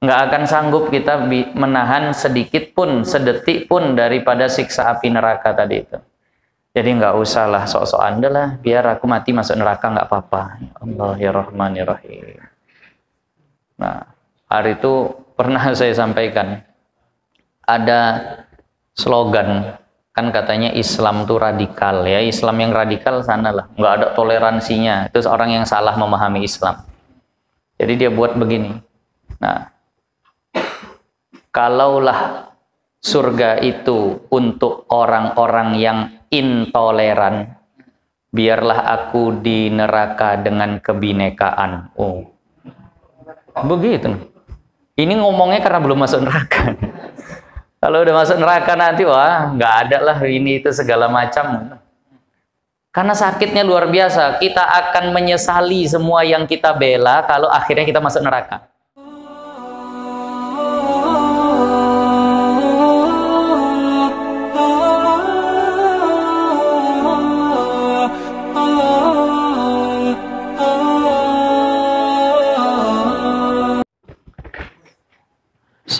Nggak akan sanggup kita menahan sedikit pun, sedetik pun daripada siksa api neraka tadi itu. Jadi nggak usah lah sok-sokan, lah biar aku mati masuk neraka nggak apa-apa. Ya Allah ya Rahman ya Rahim. Nah, hari itu pernah saya sampaikan, ada slogan, kan katanya Islam tuh radikal ya. Islam yang radikal sana lah, nggak ada toleransinya. Itu orang yang salah memahami Islam. Jadi dia buat begini. Nah, kalaulah surga itu untuk orang-orang yang intoleran, biarlah aku di neraka dengan kebinekaan. Oh, begitu. Ini ngomongnya karena belum masuk neraka. Kalau udah masuk neraka nanti, wah, nggak ada lah ini itu segala macam. Karena sakitnya luar biasa. Kita akan menyesali semua yang kita bela kalau akhirnya kita masuk neraka.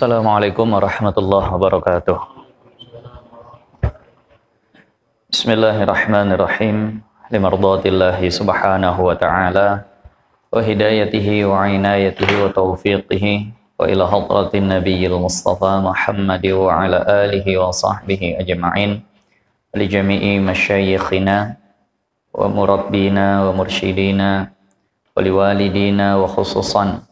Assalamualaikum warahmatullahi wabarakatuh. Bismillahirrahmanirrahim. Limardatillahi subhanahu wa ta'ala wa hidayatihi wa inayatihi wa taufiqihi wa ila hadratin nabiyil mustafa Muhammad wa ala alihi wa sahbihi ajma'in li jami'i masyayikhina wa murabbina wa mursyidina wa liwalidina wa khususan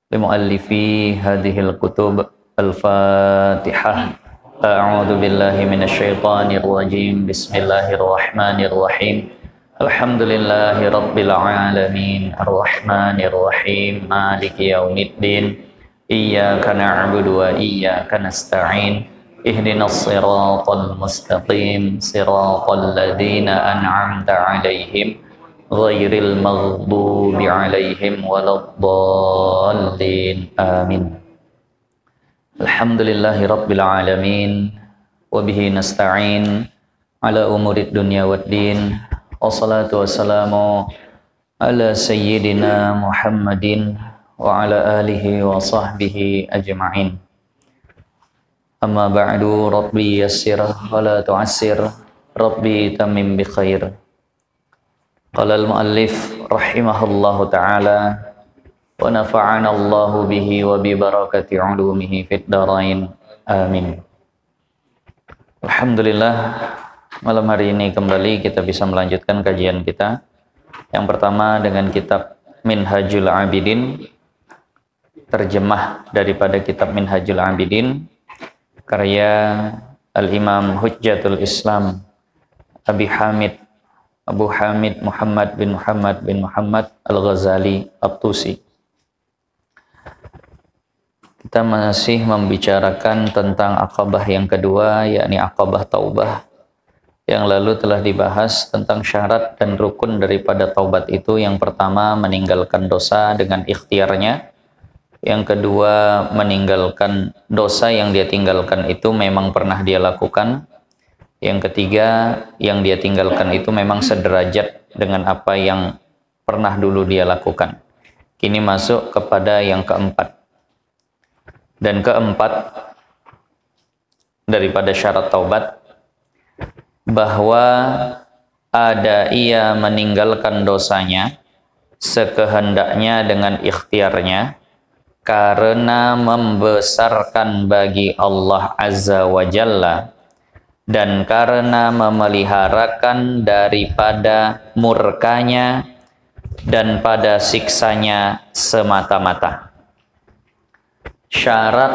limuallifi hadhil kutub al-fatihah. A'udzu billahi minasyaitonir rajim. Bismillahirrahmanirrahim. Alhamdulillahi rabbil alamin arrahmanir rahim maliki yaumiddin iyyaka na'budu wa iyyaka nasta'in ihdinas siratal mustaqim siratal ladzina an'amta 'alaihim ghairil maghdubi 'alaihim waladdallin amin. Alhamdulillahi rabbil alamin wa bihi nasta'in ala umurid dunya waddin. Wassalatu wassalamu ala sayyidina Muhammadin wa ala alihi wa sahbihi ajma'in. Amma ba'du, rabbi yassir wa la tu'assir, rabbi tamim bi khair. Qala al-muallif rahimahullahu ta'ala wa nafa'ana Allahu bihi wa bi barakati ulumihi fid dharain amin. Alhamdulillah, malam hari ini kembali kita bisa melanjutkan kajian kita. Yang pertama dengan kitab Minhajul Abidin, terjemah daripada kitab Minhajul Abidin karya Al-Imam Hujjatul Islam Abu Hamid Muhammad bin Muhammad Al-Ghazali At-Tusi. Kita masih membicarakan tentang akabah yang kedua, yakni akabah taubah. Yang lalu telah dibahas tentang syarat dan rukun daripada taubat itu. Yang pertama, meninggalkan dosa dengan ikhtiarnya. Yang kedua, meninggalkan dosa yang dia tinggalkan itu memang pernah dia lakukan. Yang ketiga, yang dia tinggalkan itu memang sederajat dengan apa yang pernah dulu dia lakukan. Kini masuk kepada yang keempat. Dan keempat daripada syarat taubat, bahwa ada ia meninggalkan dosanya sekehendaknya dengan ikhtiarnya karena membesarkan bagi Allah Azza wa Jalla dan karena memeliharakan daripada murkanya dan pada siksanya semata-mata. Syarat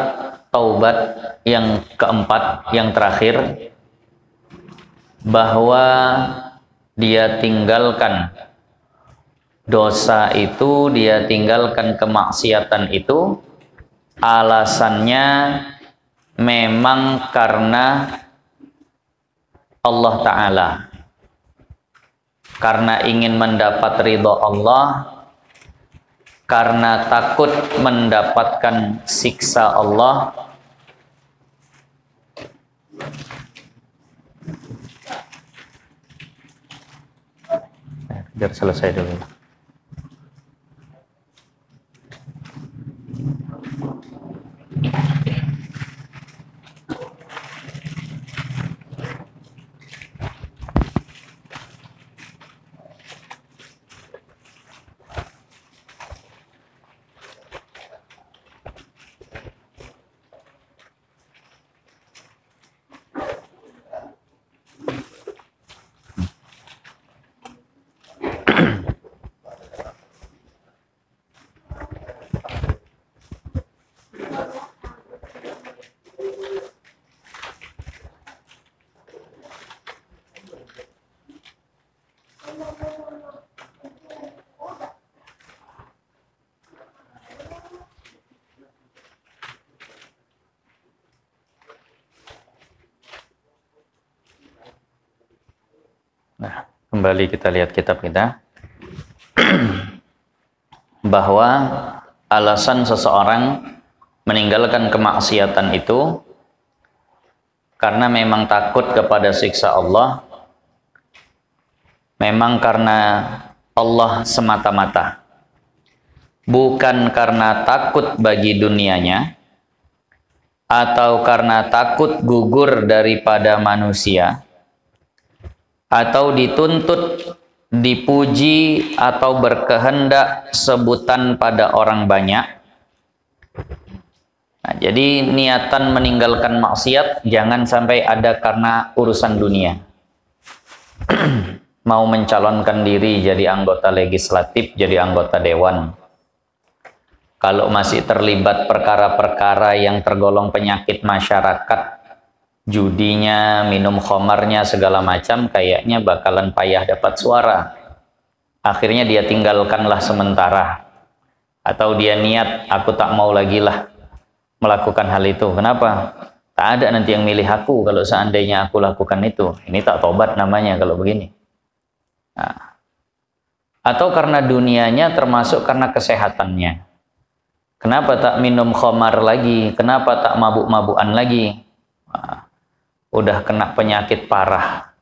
taubat yang keempat, yang terakhir, bahwa dia tinggalkan dosa itu, dia tinggalkan kemaksiatan itu, alasannya memang karena Allah Ta'ala, karena ingin mendapat ridho Allah, karena takut mendapatkan siksa Allah, biar selesai dulu. Nah, kembali kita lihat kitab kita. Bahwa alasan seseorang meninggalkan kemaksiatan itu karena memang takut kepada siksa Allah, memang karena Allah semata-mata, bukan karena takut bagi dunianya atau karena takut gugur daripada manusia, atau dituntut, dipuji, atau berkehendak sebutan pada orang banyak. Nah, jadi niatan meninggalkan maksiat jangan sampai ada karena urusan dunia. Mau mencalonkan diri jadi anggota legislatif, jadi anggota dewan. Kalau masih terlibat perkara-perkara yang tergolong penyakit masyarakat, judinya, minum khomarnya, segala macam, kayaknya bakalan payah dapat suara. Akhirnya dia tinggalkanlah sementara. Atau dia niat, aku tak mau lagi lah melakukan hal itu. Kenapa? Tak ada nanti yang milih aku kalau seandainya aku lakukan itu. Ini tak tobat namanya kalau begini. Nah. Atau karena dunianya, termasuk karena kesehatannya. Kenapa tak minum khamar lagi? Kenapa tak mabuk-mabukan lagi? Nah, udah kena penyakit parah.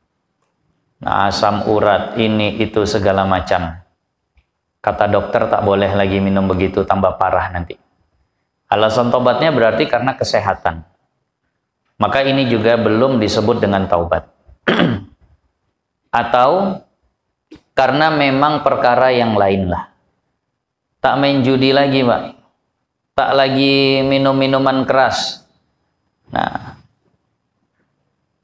Nah, asam urat, ini, itu, segala macam. Kata dokter tak boleh lagi minum begitu, tambah parah nanti. Alasan taubatnya berarti karena kesehatan. Maka ini juga belum disebut dengan taubat. Atau karena memang perkara yang lain lah. Tak main judi lagi, Pak. Tak lagi minum minuman keras. Nah,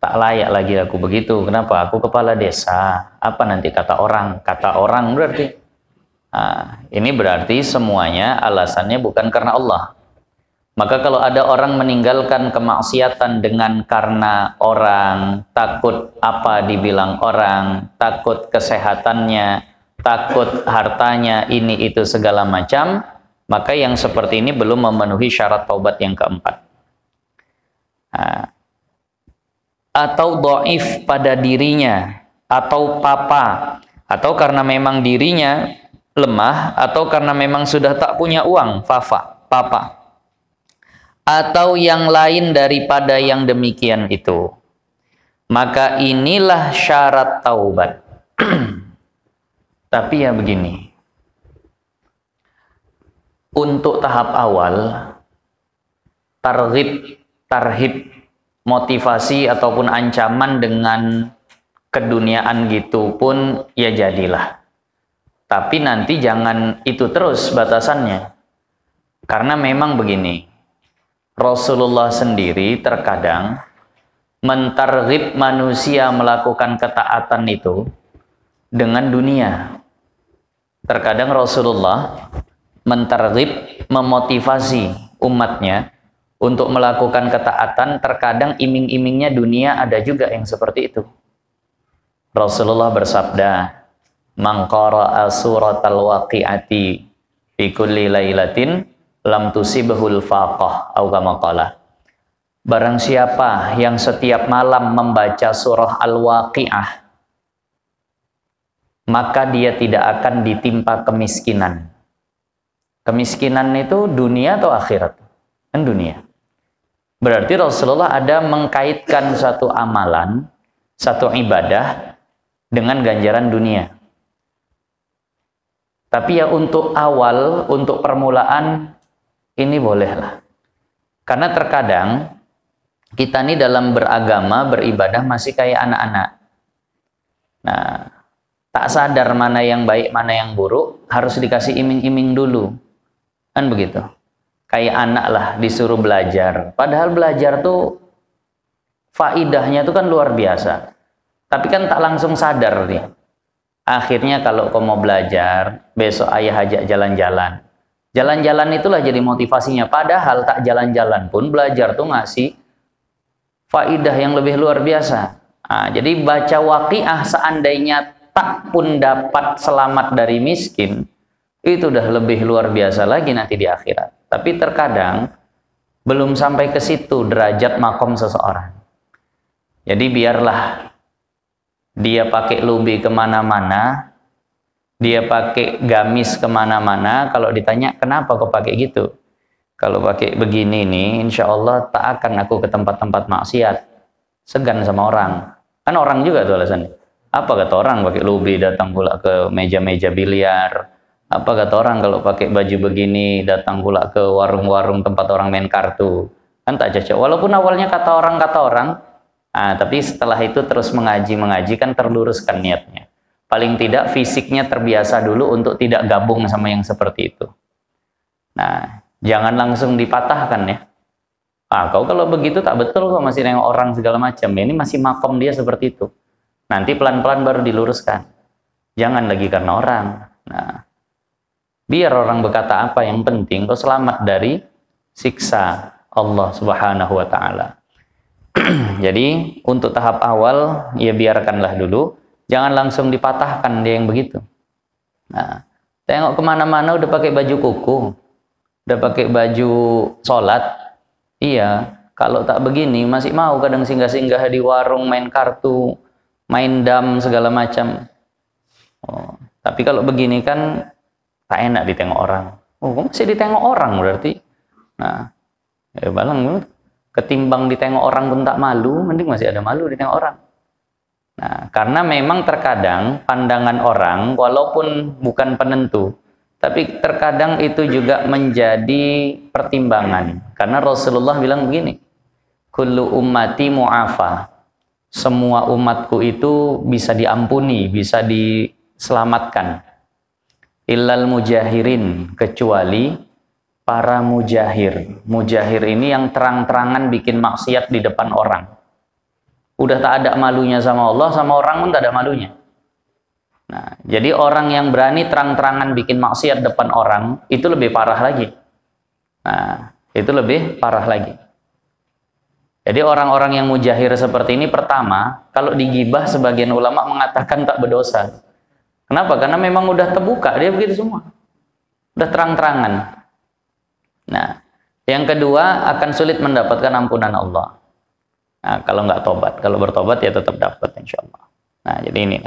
tak layak lagi aku begitu. Kenapa? Aku kepala desa. Apa nanti kata orang? Kata orang berarti. Nah, ini berarti semuanya alasannya bukan karena Allah. Maka kalau ada orang meninggalkan kemaksiatan dengan karena orang, takut apa dibilang orang, takut kesehatannya, takut hartanya, ini itu segala macam, maka yang seperti ini belum memenuhi syarat taubat yang keempat. Nah, atau dhaif pada dirinya, atau papa, atau karena memang dirinya lemah, atau karena memang sudah tak punya uang, papa, atau yang lain daripada yang demikian itu, maka inilah syarat taubat. Tapi ya begini, untuk tahap awal, tarhib, motivasi ataupun ancaman dengan keduniaan gitu pun ya jadilah. Tapi nanti jangan itu terus batasannya. Karena memang begini, Rasulullah sendiri terkadang mentarghib manusia melakukan ketaatan itu dengan dunia. Terkadang Rasulullah mentarghib, memotivasi umatnya untuk melakukan ketaatan, terkadang iming-imingnya dunia, ada juga yang seperti itu. Rasulullah bersabda, "Man qara'a suratal waqi'ati fi kulli lailatin lam tusibhul faqah," atau kama qala. Barang siapa yang setiap malam membaca surah Al-Waqi'ah, maka dia tidak akan ditimpa kemiskinan. Kemiskinan itu dunia atau akhirat? Kan dunia. Berarti Rasulullah ada mengkaitkan satu amalan, satu ibadah dengan ganjaran dunia. Tapi ya untuk awal, untuk permulaan, ini bolehlah. Karena terkadang kita ini dalam beragama, beribadah masih kayak anak-anak. Nah, tak sadar mana yang baik, mana yang buruk, harus dikasih iming-iming dulu. Kan begitu. Kayak anak lah disuruh belajar. Padahal belajar tuh faidahnya tuh kan luar biasa. Tapi kan tak langsung sadar nih. Akhirnya kalau kau mau belajar, besok ayah ajak jalan-jalan. Jalan-jalan itulah jadi motivasinya. Padahal tak jalan-jalan pun belajar tuh ngasih faidah yang lebih luar biasa. Nah, jadi baca waqiah seandainya tak pun dapat selamat dari miskin, itu udah lebih luar biasa lagi nanti di akhirat. Tapi terkadang belum sampai ke situ derajat makom seseorang. Jadi biarlah dia pakai lubi kemana-mana, dia pakai gamis kemana-mana, kalau ditanya kenapa kok pakai gitu, kalau pakai begini nih, insya Allah tak akan aku ke tempat-tempat maksiat, segan sama orang, kan orang juga tuh alasannya. Apa kata orang pakai lubi datang pula ke meja-meja biliar, apa kata orang kalau pakai baju begini datang pula ke warung-warung tempat orang main kartu, kan tak cocok. Walaupun awalnya kata orang, tapi setelah itu terus mengaji kan terluruskan niatnya. Paling tidak fisiknya terbiasa dulu untuk tidak gabung sama yang seperti itu. Nah, jangan langsung dipatahkan ya. Kau kalau begitu tak betul kok, masih nengok orang segala macam. Ini masih makom dia seperti itu. Nanti pelan-pelan baru diluruskan. Jangan lagi karena orang. Nah, biar orang berkata apa, yang penting kau selamat dari siksa Allah Subhanahu wa taala. Jadi untuk tahap awal ya biarkanlah dulu, jangan langsung dipatahkan dia yang begitu. Nah, tengok kemana-mana udah pakai baju kuku, udah pakai baju sholat, iya. Kalau tak begini masih mau kadang singgah-singgah di warung main kartu, main dam segala macam. Tapi kalau begini kan tak enak ditengok orang. Masih ditengok orang berarti. Nah, ya balang, ketimbang ditengok orang pun tak malu, mending masih ada malu ditengok orang. Nah, karena memang terkadang pandangan orang walaupun bukan penentu, tapi terkadang itu juga menjadi pertimbangan. Karena Rasulullah bilang begini, kullu ummati mu'afa. Semua umatku itu bisa diampuni, bisa diselamatkan. Illal mujahirin, kecuali para mujahir. Mujahir ini yang terang-terangan bikin maksiat di depan orang. Udah tak ada malunya sama Allah, sama orang pun tak ada malunya. Nah, jadi orang yang berani terang-terangan bikin maksiat depan orang, itu lebih parah lagi. Nah, itu lebih parah lagi. Jadi orang-orang yang mujahir seperti ini, pertama, kalau digibah sebagian ulama mengatakan tak berdosa. Kenapa? Karena memang udah terbuka, dia begitu semua. Udah terang-terangan. Nah, yang kedua akan sulit mendapatkan ampunan Allah. Nah, kalau nggak tobat, kalau bertobat ya tetap dapat insya Allah. Nah, jadi ini.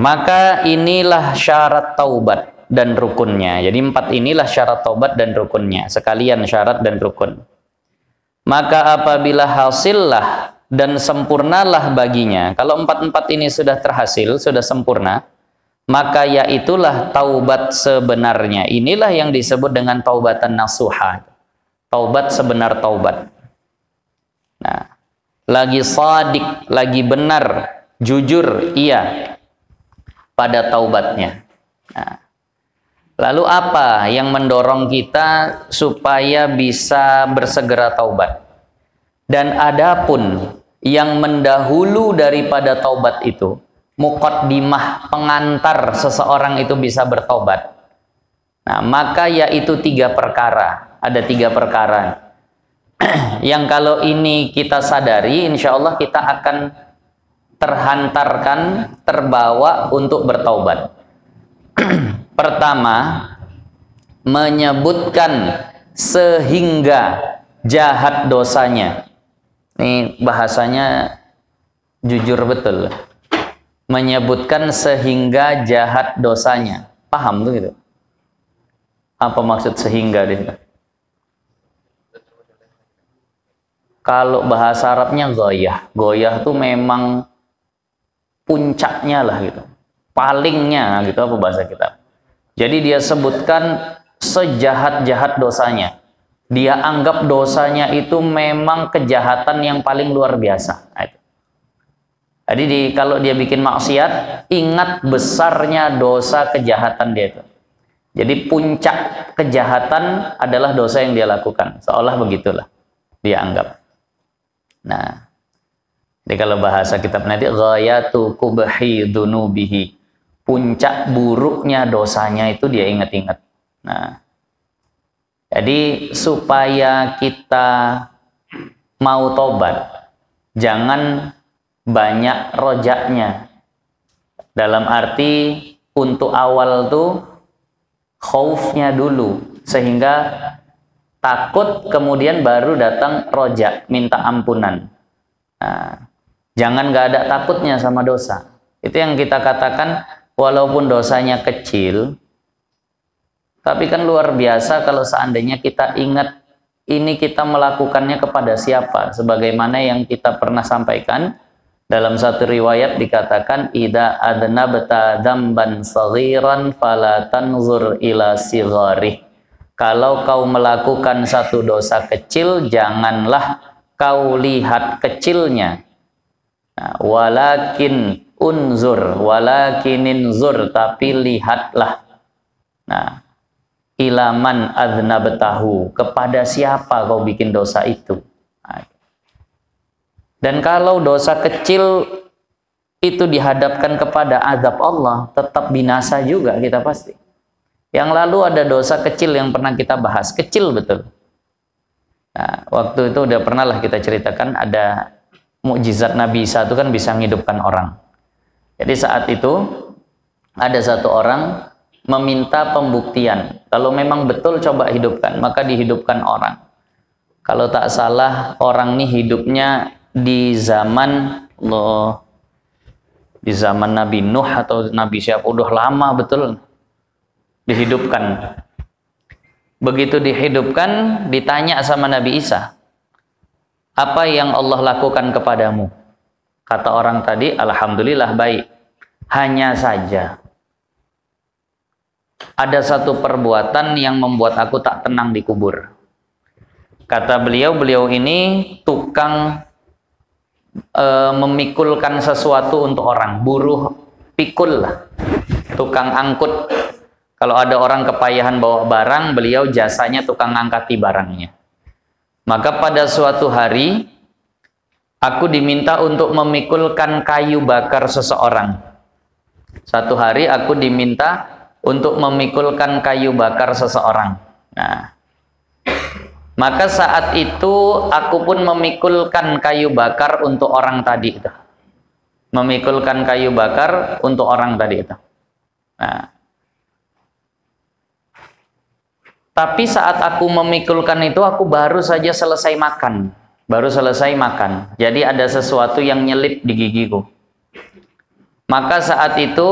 Maka inilah syarat taubat dan rukunnya. Jadi 4 inilah syarat taubat dan rukunnya. Sekalian syarat dan rukun. Maka apabila hasillah dan sempurnalah baginya. Kalau 4 ini sudah terhasil, sudah sempurna, maka yaitulah taubat sebenarnya. Inilah yang disebut dengan taubatan nasuha. Taubat sebenar taubat. Nah, lagi shadik, lagi benar, jujur, iya pada taubatnya. Nah, lalu apa yang mendorong kita supaya bisa bersegera taubat? Dan adapun yang mendahulu daripada taubat itu, muqaddimah, pengantar seseorang itu bisa bertobat. Nah, maka yaitu 3 perkara. Ada 3 perkara. Yang kalau ini kita sadari, insya Allah kita akan terhantarkan, terbawa untuk bertaubat. Pertama, menyebutkan sehingga jahat dosanya. Ini bahasanya jujur betul. Menyebutkan sehingga jahat dosanya. Paham tuh gitu? Apa maksud sehingga dia? Kalau bahasa Arabnya goyah. Goyah tuh memang puncaknya lah gitu. Palingnya gitu, apa bahasa kita. Jadi dia sebutkan sejahat-jahat dosanya. Dia anggap dosanya itu memang kejahatan yang paling luar biasa. Jadi kalau dia bikin maksiat, ingat besarnya dosa kejahatan dia itu. Jadi puncak kejahatan adalah dosa yang dia lakukan. Seolah begitulah dia anggap. Nah, jadi kalau bahasa kitab nanti ghayatu qubhi dzunubihi, puncak buruknya dosanya itu dia ingat-ingat. Nah, jadi supaya kita mau tobat, jangan banyak rojaknya. Dalam arti untuk awal tuh khaufnya dulu, sehingga takut kemudian baru datang rojak, minta ampunan. Nah, jangan gak ada takutnya sama dosa. Itu yang kita katakan, walaupun dosanya kecil, tapi kan luar biasa kalau seandainya kita ingat ini kita melakukannya kepada siapa. Sebagaimana yang kita pernah sampaikan, dalam satu riwayat dikatakan, idza adnabta dzamban saghiran fala tanzur ila sigharih. Kalau kau melakukan satu dosa kecil, janganlah kau lihat kecilnya. Nah, walakin inzur, tapi lihatlah. Nah, ilaman adnabtahu, kepada siapa kau bikin dosa itu. Dan kalau dosa kecil itu dihadapkan kepada azab Allah, tetap binasa juga kita pasti. Yang lalu ada dosa kecil yang pernah kita bahas, kecil betul. Nah, waktu itu udah pernah lah kita ceritakan, ada mukjizat Nabi Isa itu kan bisa menghidupkan orang. Jadi saat itu ada satu orang meminta pembuktian. Kalau memang betul coba hidupkan, maka dihidupkan orang. Kalau tak salah orang ini hidupnya di zaman Nabi Nuh atau Nabi siapa, udah lama betul dihidupkan. Begitu dihidupkan, ditanya sama Nabi Isa, apa yang Allah lakukan kepadamu? Kata orang tadi, alhamdulillah baik. Hanya saja ada satu perbuatan yang membuat aku tak tenang di kubur. Kata beliau ini tukang memikulkan sesuatu untuk orang, buruh pikul lah, tukang angkut. Kalau ada orang kepayahan bawa barang, beliau jasanya tukang ngangkati barangnya. Maka pada suatu hari aku diminta untuk memikulkan kayu bakar seseorang. Satu hari aku diminta untuk memikulkan kayu bakar seseorang. Nah, maka saat itu aku pun memikulkan kayu bakar untuk orang tadi itu. Memikulkan kayu bakar untuk orang tadi itu. Nah, tapi saat aku memikulkan itu, aku baru saja selesai makan. Jadi ada sesuatu yang nyelip di gigiku. Maka saat itu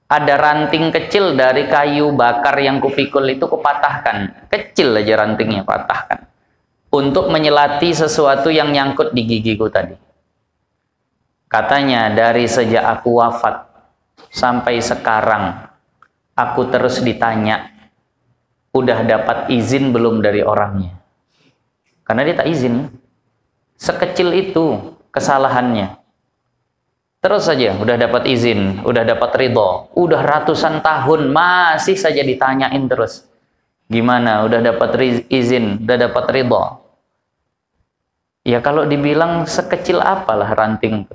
ada ranting kecil dari kayu bakar yang kupikul itu kupatahkan. Kecil aja rantingnya, patahkan. Untuk menyelati sesuatu yang nyangkut di gigiku tadi. Katanya dari sejak aku wafat sampai sekarang, aku terus ditanya, udah dapat izin belum dari orangnya? Karena dia tak izin. Sekecil itu kesalahannya. Terus saja, udah dapat izin, udah dapat ridho, udah ratusan tahun masih saja ditanyain terus. Gimana? Udah dapat izin, udah dapat ridho. Ya kalau dibilang sekecil apalah ranting.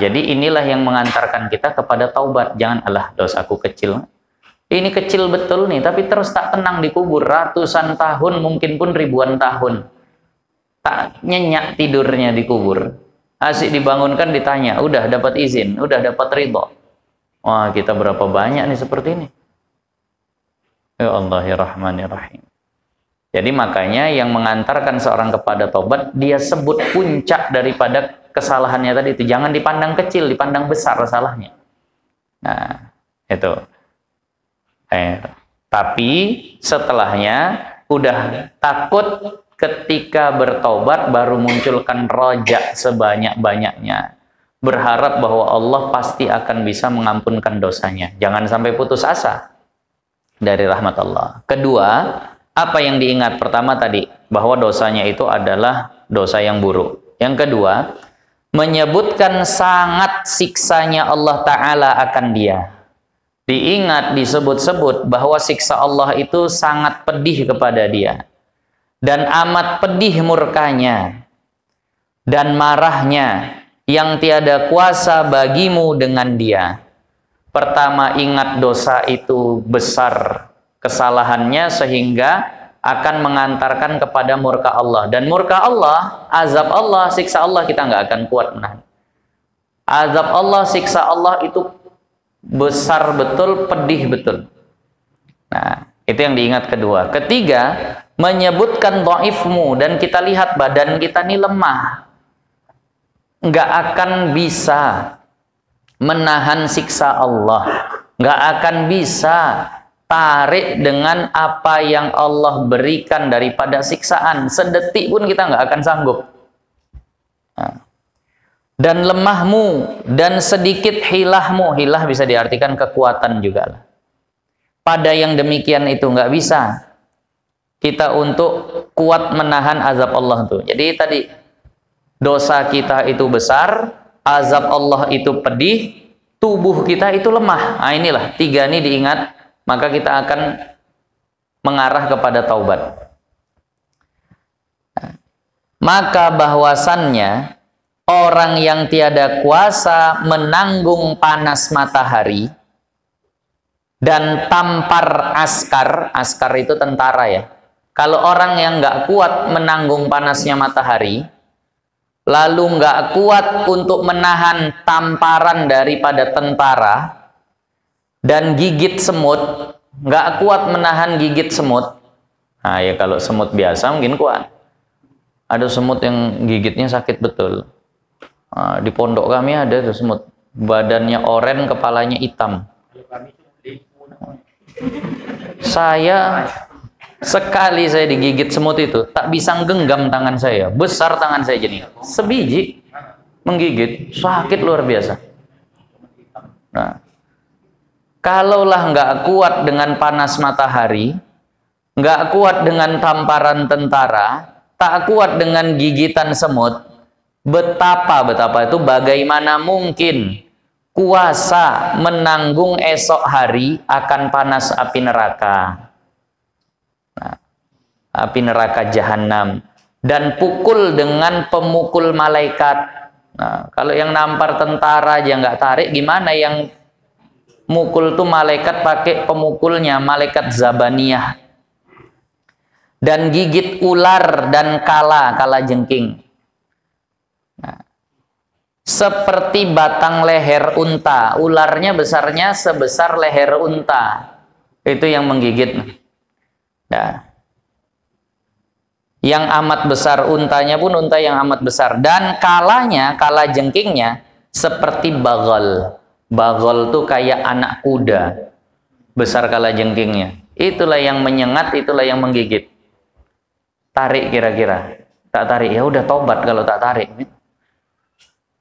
Jadi inilah yang mengantarkan kita kepada taubat. Jangan, alah dosaku kecil. Ini kecil betul nih, tapi terus tak tenang di kubur. Ratusan tahun, mungkin pun ribuan tahun. Tak nyenyak tidurnya di kubur. Asik dibangunkan ditanya, udah dapat izin, udah dapat ridho. Wah, kita berapa banyak nih seperti ini. Ya Allah ya Rahman ya Rahim. Jadi makanya yang mengantarkan seorang kepada tobat, dia sebut puncak daripada kesalahannya tadi itu. Jangan dipandang kecil, dipandang besar salahnya. Nah, itu. Tapi setelahnya udah takut, ketika bertobat baru munculkan rojak sebanyak-banyaknya. Berharap bahwa Allah pasti akan bisa mengampunkan dosanya. Jangan sampai putus asa dari rahmat Allah. Kedua, apa yang diingat? Pertama tadi, bahwa dosanya itu adalah dosa yang buruk. Yang kedua, menyebutkan sangat siksanya Allah Ta'ala akan dia. Diingat, disebut-sebut bahwa siksa Allah itu sangat pedih kepada dia. Dan amat pedih murkanya dan marahnya yang tiada kuasa bagimu dengan dia. Pertama, ingat dosa itu besar kesalahannya sehingga akan mengantarkan kepada murka Allah. Dan murka Allah, azab Allah, siksa Allah kita nggak akan kuat menahan. Azab Allah, siksa Allah itu besar betul, pedih betul. Nah, itu yang diingat kedua. Ketiga, menyebutkan dhaifmu, dan kita lihat badan kita ini lemah. Nggak akan bisa menahan siksa Allah. Nggak akan bisa tarik dengan apa yang Allah berikan daripada siksaan. Sedetik pun kita nggak akan sanggup. Nah. Dan lemahmu dan sedikit hilahmu, hilah bisa diartikan kekuatan juga lah. Pada yang demikian itu nggak bisa kita untuk kuat menahan azab Allah itu. Jadi tadi dosa kita itu besar, azab Allah itu pedih, tubuh kita itu lemah. Nah inilah, tiga ini diingat, maka kita akan mengarah kepada taubat. Maka bahwasannya orang yang tiada kuasa menanggung panas matahari dan tampar askar, askar itu tentara ya. Kalau orang yang nggak kuat menanggung panasnya matahari, lalu nggak kuat untuk menahan tamparan daripada tentara dan gigit semut, nggak kuat menahan gigit semut. Nah ya kalau semut biasa mungkin kuat. Ada semut yang gigitnya sakit betul. Nah, di pondok kami ada tuh semut, badannya oranye, kepalanya hitam. Saya sekali saya digigit semut itu tak bisa genggam tangan saya, besar tangan saya jadi sebiji menggigit, sakit luar biasa. Nah, kalaulah nggak kuat dengan panas matahari, nggak kuat dengan tamparan tentara, tak kuat dengan gigitan semut, betapa itu bagaimana mungkin kuasa menanggung esok hari akan panas api neraka. Nah, api neraka jahanam, dan pukul dengan pemukul malaikat. Nah, kalau yang nampar tentara aja nggak tarik, gimana yang mukul tuh malaikat pakai pemukulnya, malaikat Zabaniyah. Dan gigit ular dan kala jengking. Nah, seperti batang leher unta, ularnya besarnya sebesar leher unta, itu yang menggigit. Nah, yang amat besar untanya pun unta yang amat besar, dan kalanya, kala jengkingnya seperti bagol. Bagol tuh kayak anak kuda, besar kala jengkingnya. Itulah yang menyengat, itulah yang menggigit. Tarik kira-kira, tak tarik ya udah tobat kalau tak tarik.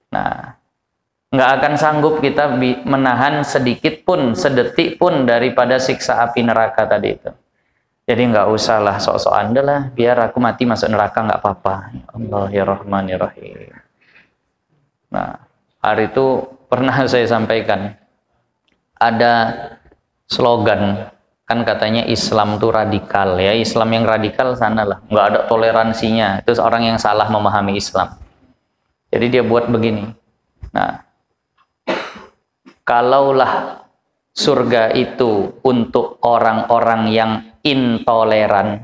Nah, nggak akan sanggup kita menahan sedikit pun, sedetik pun daripada siksa api neraka tadi itu. Jadi nggak usah lah sok-sokan, lah biar aku mati masuk neraka nggak apa-apa. Allah ya Rahman ya Rahim. Nah, hari itu pernah saya sampaikan, ada slogan, kan katanya Islam tuh radikal ya. Islam yang radikal sana lah, nggak ada toleransinya. Itu orang yang salah memahami Islam. Jadi dia buat begini. Nah, kalaulah surga itu untuk orang-orang yang intoleran,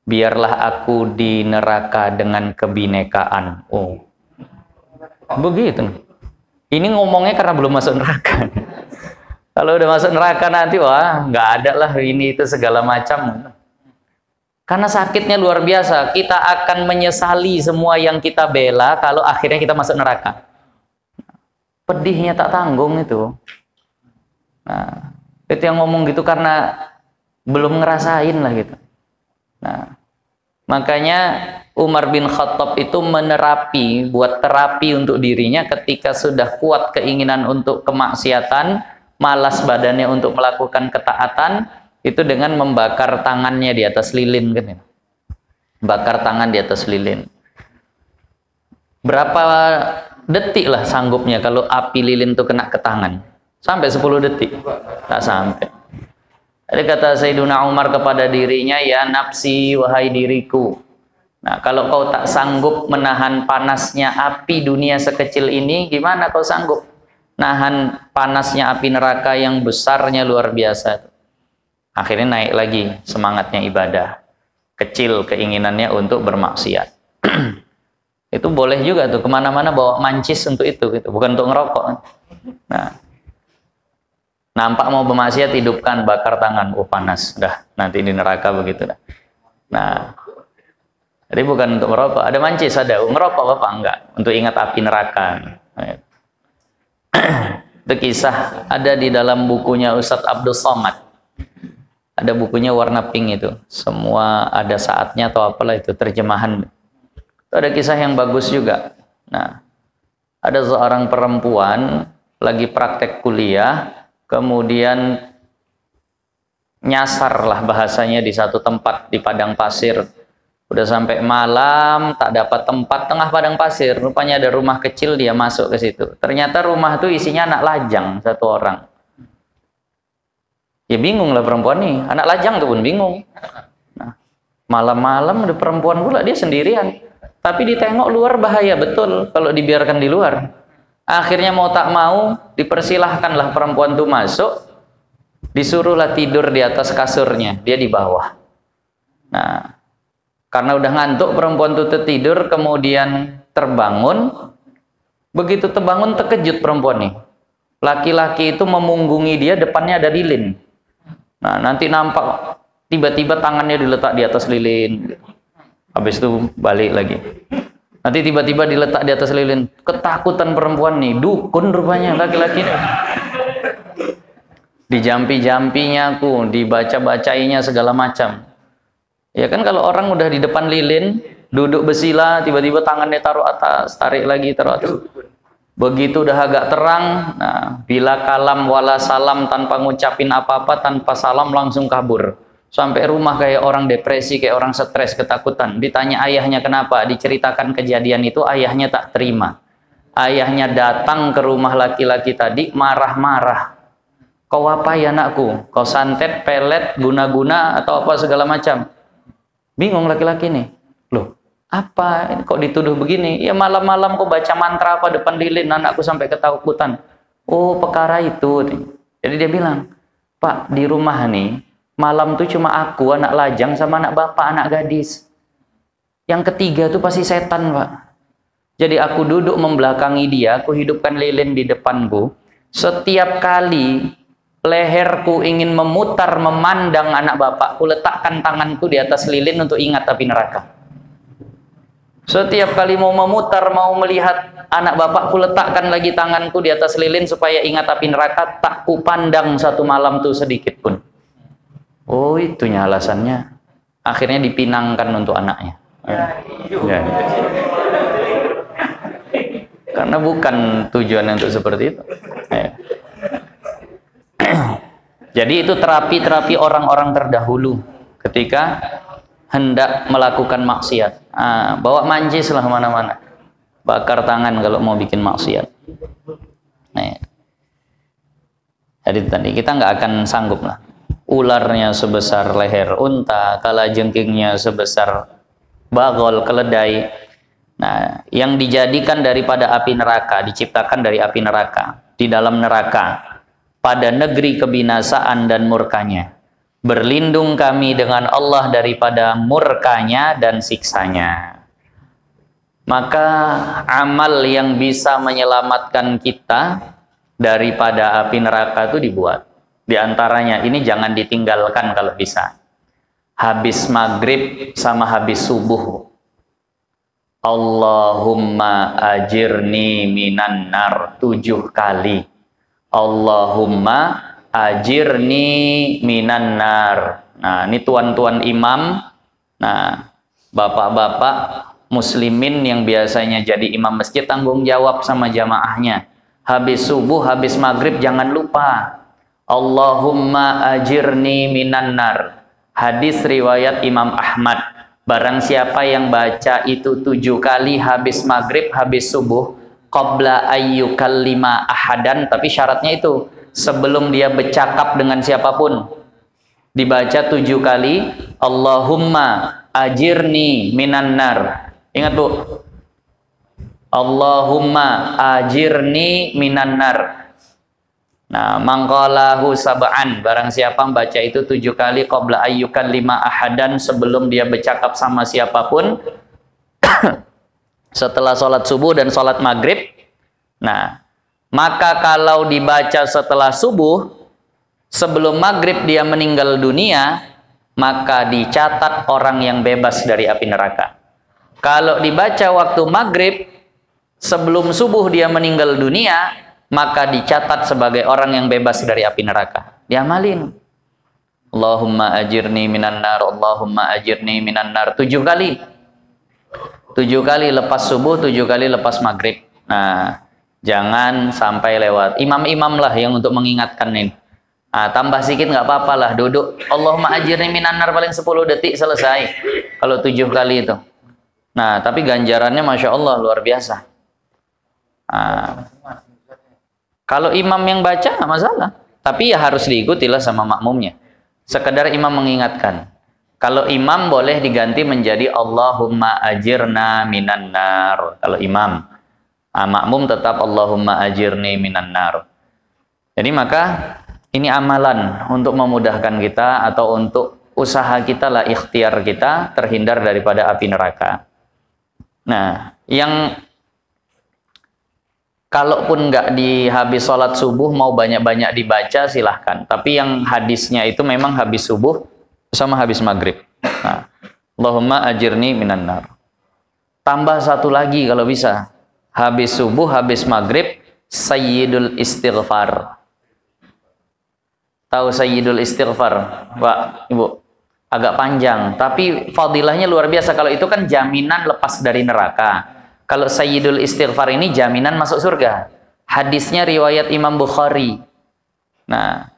biarlah aku di neraka dengan kebinekaan. Oh, begitu. Ini ngomongnya karena belum masuk neraka. Kalau udah masuk neraka nanti, wah, nggak ada lah ini itu segala macam. Karena sakitnya luar biasa. Kita akan menyesali semua yang kita bela kalau akhirnya kita masuk neraka. Pedihnya tak tanggung itu. Nah, itu yang ngomong gitu karena belum ngerasain lah gitu. Nah, makanya Umar bin Khattab itu menerapi, buat terapi untuk dirinya ketika sudah kuat keinginan untuk kemaksiatan, malas badannya untuk melakukan ketaatan, itu dengan membakar tangannya di atas lilin kan. Bakar tangan di atas lilin. Berapa detik lah sanggupnya kalau api lilin itu kena ke tangan? Sampai 10 detik? Tak sampai. Jadi kata Sayyiduna Umar kepada dirinya, ya nafsi, wahai diriku. Nah, kalau kau tak sanggup menahan panasnya api dunia sekecil ini, gimana kau sanggup nahan panasnya api neraka yang besarnya luar biasa? Akhirnya naik lagi semangatnya ibadah. Kecil keinginannya untuk bermaksiat. Itu boleh juga tuh, kemana-mana bawa mancis untuk itu, gitu. Bukan untuk ngerokok. Nah, nampak mau bermaksiat, hidupkan, bakar tangan. Oh panas, dah nanti di neraka begitu dah. Nah, jadi bukan untuk merokok. Ada mancis, ada. Ngerokok Bapak enggak, untuk ingat api neraka. Itu kisah ada di dalam bukunya Ustadz Abdul Somad. Ada bukunya warna pink itu. Semua ada saatnya atau apalah itu, terjemahan. Itu ada kisah yang bagus juga. Nah, ada seorang perempuan lagi praktek kuliah, kemudian nyasar lah bahasanya di satu tempat di padang pasir. Udah sampai malam, tak dapat tempat, tengah padang pasir. Rupanya ada rumah kecil, dia masuk ke situ. Ternyata rumah itu isinya anak lajang, satu orang. Ya bingung lah perempuan nih, anak lajang tuh pun bingung. Nah, malam-malam ada perempuan pula, dia sendirian. Tapi ditengok luar bahaya betul kalau dibiarkan di luar. Akhirnya mau tak mau, dipersilahkanlah perempuan itu masuk. Disuruhlah tidur di atas kasurnya, dia di bawah. Nah, karena udah ngantuk perempuan itu tertidur, kemudian terbangun. Begitu terbangun terkejut perempuan nih. Laki-laki itu memunggungi dia, depannya ada lilin. Nah, nanti nampak tiba-tiba tangannya diletak di atas lilin. Habis itu balik lagi. Nanti tiba-tiba diletak di atas lilin. Ketakutan perempuan nih, dukun rupanya laki-laki. Dijampi-jampinya aku, dibaca-bacainya segala macam. Ya kan kalau orang udah di depan lilin, duduk bersila, tiba-tiba tangannya taruh atas, tarik lagi, taruh atas. Begitu udah agak terang, nah, bila kalam wala salam, tanpa ngucapin apa-apa, tanpa salam langsung kabur. Sampai rumah kayak orang depresi, kayak orang stres, ketakutan. Ditanya ayahnya kenapa, diceritakan kejadian itu, ayahnya tak terima. Ayahnya datang ke rumah laki-laki tadi, marah-marah. Kau apa ya anakku? Kau santet, pelet, guna-guna, atau apa segala macam. Bingung laki-laki nih. Loh, apa? Kok dituduh begini? Ya malam-malam kok baca mantra apa depan lilin, anakku sampai ketakutan. Oh, perkara itu. Jadi dia bilang, Pak, di rumah nih, malam tuh cuma aku, anak lajang, sama anak bapak, anak gadis. Yang ketiga tuh pasti setan, Pak. Jadi aku duduk membelakangi dia, aku hidupkan lilin di depanku. Setiap kali leherku ingin memutar memandang anak bapakku, letakkan tanganku di atas lilin untuk ingat api neraka. Setiap kali mau memutar, mau melihat anak bapakku, letakkan lagi tanganku di atas lilin supaya ingat api neraka. Tak kupandang satu malam tuh sedikit pun. Oh, itunya alasannya. Akhirnya dipinangkan untuk anaknya. Ya. Karena bukan tujuannya untuk seperti itu. Ya. Jadi itu terapi-terapi orang-orang terdahulu ketika hendak melakukan maksiat. Bawa mancis lah kemana-mana, bakar tangan kalau mau bikin maksiat. Nah, jadi tadi kita nggak akan sanggup lah. Ularnya sebesar leher unta, kalajengkingnya sebesar bagol keledai. Nah, yang dijadikan daripada api neraka, diciptakan dari api neraka, di dalam neraka, pada negeri kebinasaan dan murkanya. Berlindung kami dengan Allah daripada murkanya dan siksanya. Maka amal yang bisa menyelamatkan kita daripada api neraka itu dibuat. Di antaranya ini jangan ditinggalkan kalau bisa. Habis maghrib sama habis subuh. Allahumma ajirni minan nar 7 kali. Allahumma ajirni minan nar. Nah, ini tuan-tuan imam. Nah, bapak-bapak muslimin yang biasanya jadi imam masjid, tanggung jawab sama jamaahnya. Habis subuh, habis maghrib jangan lupa. Allahumma ajirni minan nar. Hadis riwayat Imam Ahmad. Barang siapa yang baca itu 7 kali habis maghrib, habis subuh, qabla ayyukallima ahadan, tapi syaratnya itu sebelum dia bercakap dengan siapapun, dibaca 7 kali Allahumma ajirni minan nar. Ingat Bu, Allahumma ajirni minan nar. Nah, mangqalahu sab'an, barang siapa membaca itu 7 kali qabla ayyukan 5 ahadan, sebelum dia bercakap sama siapapun setelah sholat subuh dan sholat maghrib. Nah, maka kalau dibaca setelah subuh sebelum maghrib dia meninggal dunia, maka dicatat orang yang bebas dari api neraka. Kalau dibaca waktu maghrib sebelum subuh dia meninggal dunia, maka dicatat sebagai orang yang bebas dari api neraka. Diamalin. Allahumma ajirni minan nar, Allahumma ajirni minan nar 7 kali. 7 kali lepas subuh, 7 kali lepas maghrib. Nah, jangan sampai lewat. Imam-imam lah yang untuk mengingatkan ini. Nah, tambah sedikit nggak apa-apa lah, duduk Allahumma ajirni minan nar paling 10 detik selesai. Kalau 7 kali itu. Nah, tapi ganjarannya Masya Allah luar biasa. Nah, kalau imam yang baca nggak masalah, tapi ya harus diikutilah sama makmumnya. Sekedar imam mengingatkan. Kalau imam boleh diganti menjadi Allahumma ajirna minan nar. Kalau imam, makmum tetap Allahumma ajirni minan nar. Jadi maka ini amalan untuk memudahkan kita atau untuk usaha kita lah, ikhtiar kita terhindar daripada api neraka. Nah, yang kalaupun nggak di habis sholat subuh mau banyak-banyak dibaca silahkan. Tapi yang hadisnya itu memang habis subuh sama habis maghrib. Nah, Allahumma ajirni minan nar. Tambah satu lagi kalau bisa. Habis subuh, habis maghrib, Sayyidul Istighfar. Tahu Sayyidul Istighfar, Pak, Ibu? Agak panjang, tapi fadilahnya luar biasa. Kalau itu kan jaminan lepas dari neraka. Kalau Sayyidul Istighfar ini jaminan masuk surga. Hadisnya riwayat Imam Bukhari. Nah,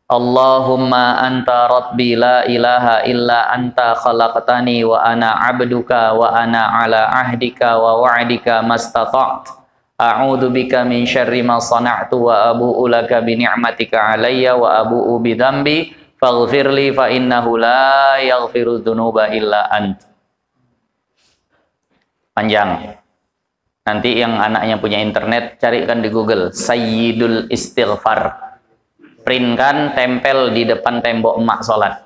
Allahumma anta rabbi la ilaha illa anta khalaqtani wa ana abduka wa ana ala ahdika wa wa'dika mastata'tu. A'udzu bika min syarri ma sana'tu wa abu'u laka bi ni'matika alayya wa abu'u bi dzambi faghfirli fa innahu la yaghfiru dzunuba illa ant. Panjang. Nanti yang anaknya punya internet carikan di Google Sayyidul Istighfar. Printkan, tempel di depan tembok emak sholat.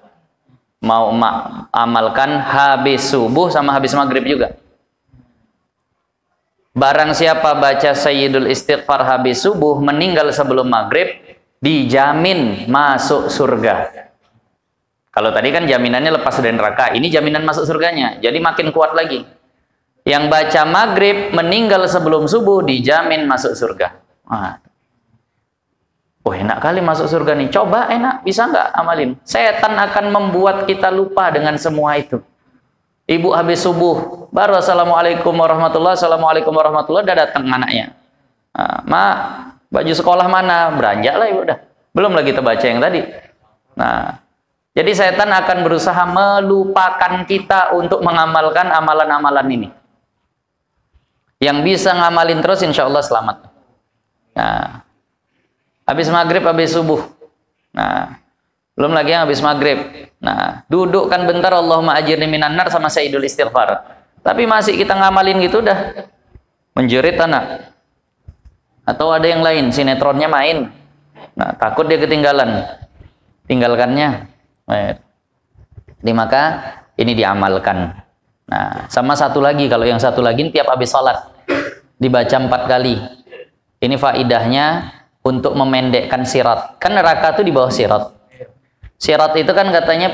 Mau emak amalkan habis subuh sama habis maghrib juga. Barang siapa baca Sayyidul Istighfar habis subuh meninggal sebelum maghrib, dijamin masuk surga. Kalau tadi kan jaminannya lepas dari neraka, ini jaminan masuk surganya. Jadi makin kuat lagi. Yang baca maghrib meninggal sebelum subuh dijamin masuk surga. Enak kali masuk surga nih. Coba enak, bisa nggak amalin? Setan akan membuat kita lupa dengan semua itu. Ibu habis subuh, baru assalamualaikum warahmatullahi, assalamualaikum warahmatullahi, udah datang anaknya. Ma, baju sekolah mana? Beranjak lah ibu udah. Belum lagi terbaca yang tadi. Nah, jadi setan akan berusaha melupakan kita untuk mengamalkan amalan-amalan ini. Yang bisa ngamalin terus insya Allah selamat. Nah, habis maghrib, habis subuh. Nah, belum lagi yang habis maghrib. Nah, dudukkan bentar Allahumma ajirni minan nar sama Sayyidul Istighfar. Tapi masih kita ngamalin gitu udah menjerit anak. Atau ada yang lain, sinetronnya main. Nah, takut dia ketinggalan. Tinggalkannya. Jadi maka ini diamalkan. Nah, sama satu lagi, kalau yang satu lagi tiap habis sholat dibaca 4 kali. Ini faidahnya untuk memendekkan sirat. Kan neraka itu di bawah sirat. Sirat itu kan katanya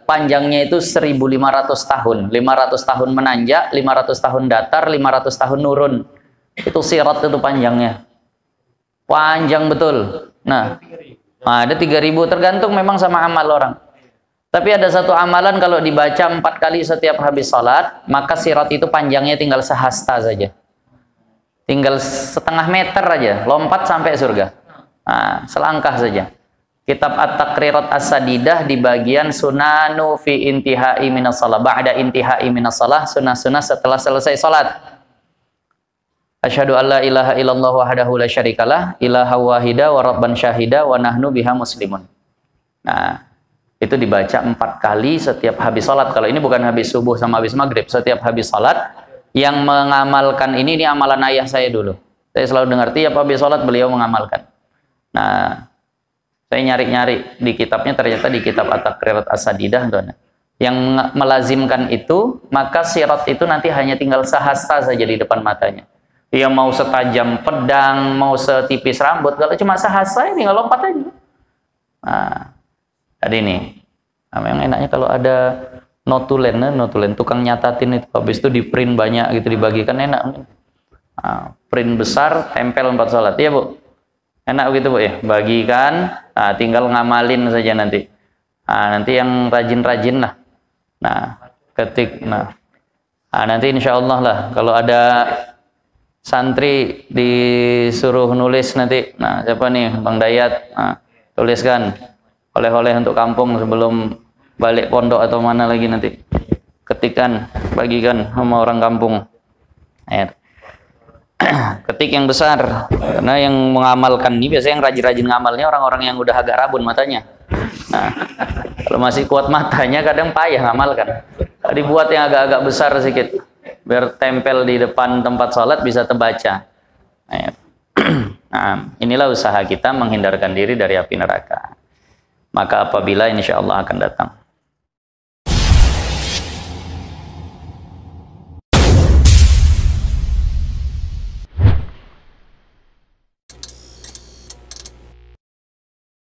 panjangnya itu 1500 tahun. 500 tahun menanjak, 500 tahun datar, 500 tahun nurun. Itu sirat itu panjangnya. Panjang betul. Nah, ada 3000, tergantung memang sama amal orang. Tapi ada satu amalan kalau dibaca 4 kali setiap habis sholat, maka sirat itu panjangnya tinggal sehasta saja. Tinggal setengah meter aja, lompat sampai surga. Nah, selangkah saja. Kitab At-Taqrirat As-Sadidah di bagian sunanu fi intihai minas shalah. Ba'da intihai minas shalah, sunnah-sunnah setelah selesai sholat. Asyhadu an la ilaha illallah wahdahu la syarikalah, ilaha wahida wa rabban syahida wa nahnu biha muslimun. Nah, itu dibaca 4 kali setiap habis sholat. Kalau ini bukan habis subuh sama habis maghrib, setiap habis sholat. Yang mengamalkan ini amalan ayah saya dulu. Saya selalu dengar tiap habis sholat beliau mengamalkan. Nah, saya nyari-nyari di kitabnya, ternyata di kitab At-Taqrirat As-Sadidah yang melazimkan itu, maka sirat itu nanti hanya tinggal sehasta saja di depan matanya. Dia mau setajam pedang, mau setipis rambut, kalau cuma sehasta ini tinggal lompat aja. Nah, tadi nih, yang enaknya kalau ada notulen tukang nyatatin itu, habis itu di print banyak gitu, dibagikan, enak. Nah, print besar, tempel 4 sholat, ya Bu? Enak begitu Bu ya, bagikan, nah, tinggal ngamalin saja nanti. Nah, nanti yang rajin-rajin lah. Nah, nanti insya Allah lah, kalau ada santri disuruh nulis nanti, nah siapa nih, Bang Dayat, nah, tuliskan oleh-oleh untuk kampung sebelum balik pondok atau mana lagi nanti, ketikkan, bagikan sama orang kampung. Ketik yang besar, karena yang mengamalkan ini biasanya yang rajin-rajin ngamalnya orang-orang yang udah agak rabun matanya. Nah, kalau masih kuat matanya kadang payah ngamalkan. Dibuat yang agak-agak besar sedikit, biar tempel di depan tempat sholat bisa terbaca. Nah, inilah usaha kita menghindarkan diri dari api neraka. Maka apabila insya Allah akan datang.